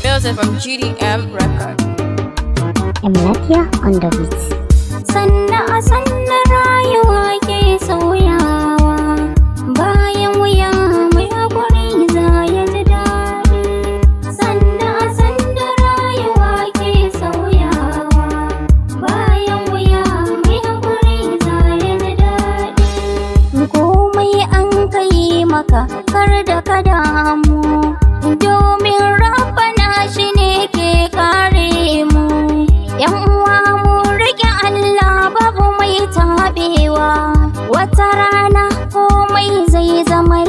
Music from GDM Record. Emlatia on the beats. Sanna a sanna rayuwa ke sauyawa, bayan wuya mai haƙuri za ya ji daɗi. Sanna a sanna rayuwa ke sauyawa, bayan wuya mai haƙuri za ya ji daɗi. Komai an kai maka kar da ka damu, domin Rabbana shi ne ke kare mu. Yan uwa mu rike Allah babu mai tabewa, wata rana komai zai zama